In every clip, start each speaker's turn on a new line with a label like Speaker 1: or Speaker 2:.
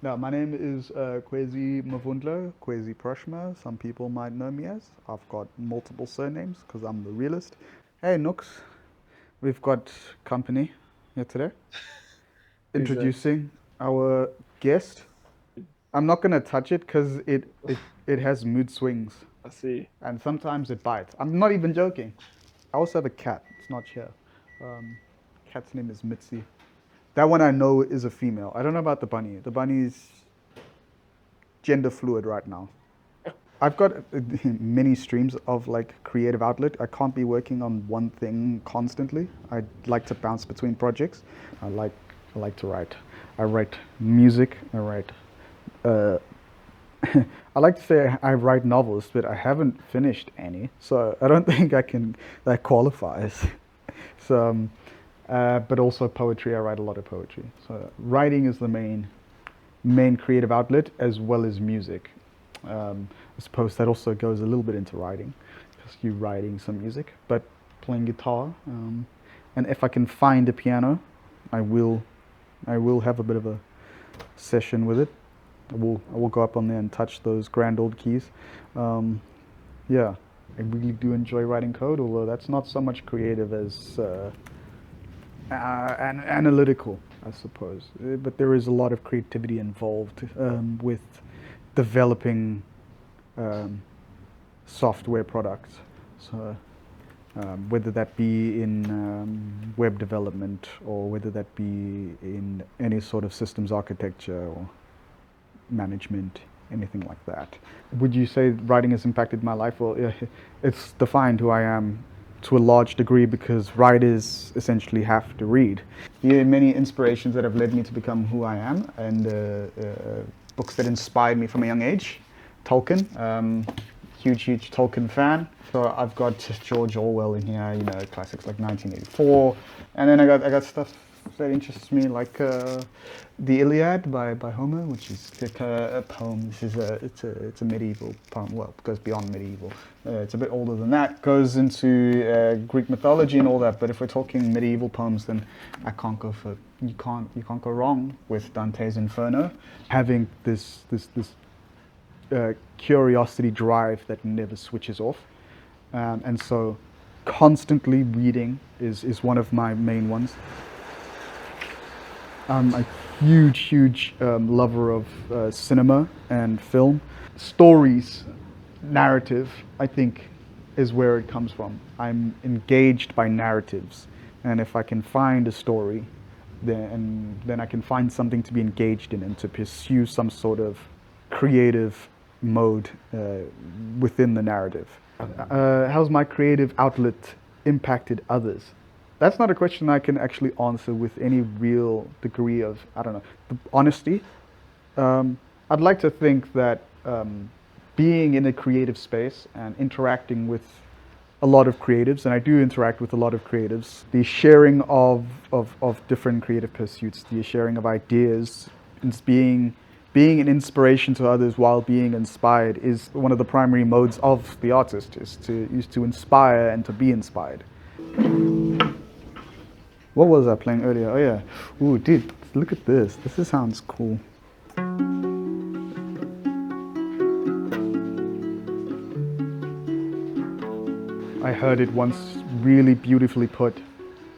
Speaker 1: No, my name is Khwezi Mavundla, Khwezi Praschma. Some people might know me as. I've got multiple surnames because I'm the realist. Hey, Nooks, we've got company here today.
Speaker 2: Who's that?
Speaker 1: Introducing our guest. I'm not gonna touch it because it has mood swings
Speaker 2: I see.
Speaker 1: and sometimes it bites. I'm not even joking. I also have a cat. It's not here. Um, Cat's name is Mitzi. That one I know is a female. I don't know about the bunny. The bunny is gender fluid right now. I've got many streams of like creative outlet. I can't be working on one thing constantly. I like to bounce between projects. I like I like to write. I write music. I write. Uh, I like to say I write novels, but I haven't finished any, so I don't think I can. That qualifies. So, but also poetry. I write a lot of poetry. So writing is the main creative outlet as well as music. I suppose that also goes a little bit into writing, because you're writing some music, but playing guitar. And if I can find a piano, I will, I will have a bit of a session with it. I will go up on there and touch those grand old keys. Yeah, I really do enjoy writing code, although that's not so much creative as analytical, I suppose. But there is a lot of creativity involved with developing um, software products. So whether that be in web development or whether that be in any sort of systems architecture or management, anything like that. Would you say writing has impacted my life? Well, yeah, it's defined who I am to a large degree because writers essentially have to read. There are many inspirations that have led me to become who I am, and books that inspired me from a young age. Tolkien, huge Tolkien fan. So I've got George Orwell in here, you know, classics like 1984, and then I got stuff that interests me, like the Iliad by Homer, which is like a poem. This is it's a medieval poem. Well, it goes beyond medieval. It's a bit older than that. Goes into Greek mythology and all that. But if we're talking medieval poems, then I can't go for you can't go wrong with Dante's Inferno. Having this curiosity drive that never switches off, and so constantly reading is one of my main ones. I'm a huge lover of cinema and film. Stories, narrative, I think, is where it comes from. I'm engaged by narratives, and if I can find a story, then I can find something to be engaged in and to pursue some sort of creative mode within the narrative. How's my creative outlet impacted others? That's not a question I can actually answer with any real degree of, I don't know, honesty. I'd like to think that being in a creative space and interacting with a lot of creatives, and I do interact with a lot of creatives, the sharing of different creative pursuits, the sharing of ideas, and being an inspiration to others while being inspired is one of the primary modes of the artist, is to inspire and to be inspired. What was I playing earlier? Oh yeah. Ooh, dude, look at this. This sounds cool. I heard it once really beautifully put.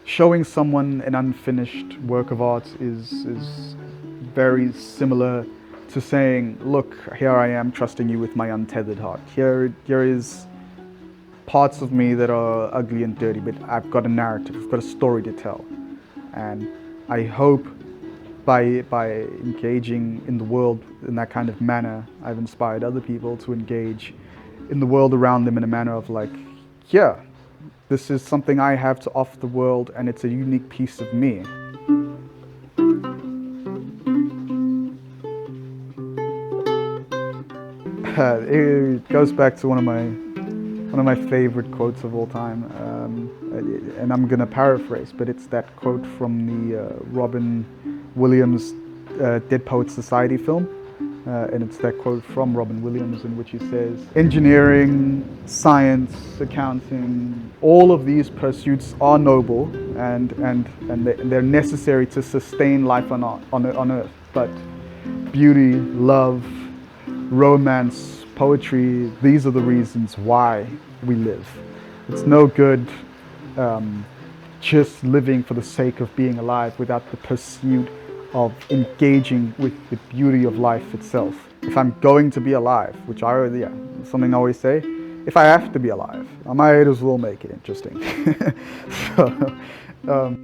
Speaker 1: Showing someone an unfinished work of art is very similar to saying, look, here I am trusting you with my untethered heart. Here is parts of me that are ugly and dirty, but I've got a narrative, I've got a story to tell. And I hope by engaging in the world in that kind of manner, I've inspired other people to engage in the world around them in a manner of like, yeah, this is something I have to offer the world and it's a unique piece of me. It goes back to one of my favorite quotes of all time, and I'm gonna paraphrase, but it's that quote from the Robin Williams Dead Poets Society film, and it's that quote from Robin Williams in which he says, "Engineering, science, accounting, all of these pursuits are noble and they're necessary to sustain life on Earth, but beauty, love, romance, poetry, these are the reasons why we live. It's no good just living for the sake of being alive without the pursuit of engaging with the beauty of life itself. If I'm going to be alive, which something I always say, if I have to be alive, I might as well make it interesting. So,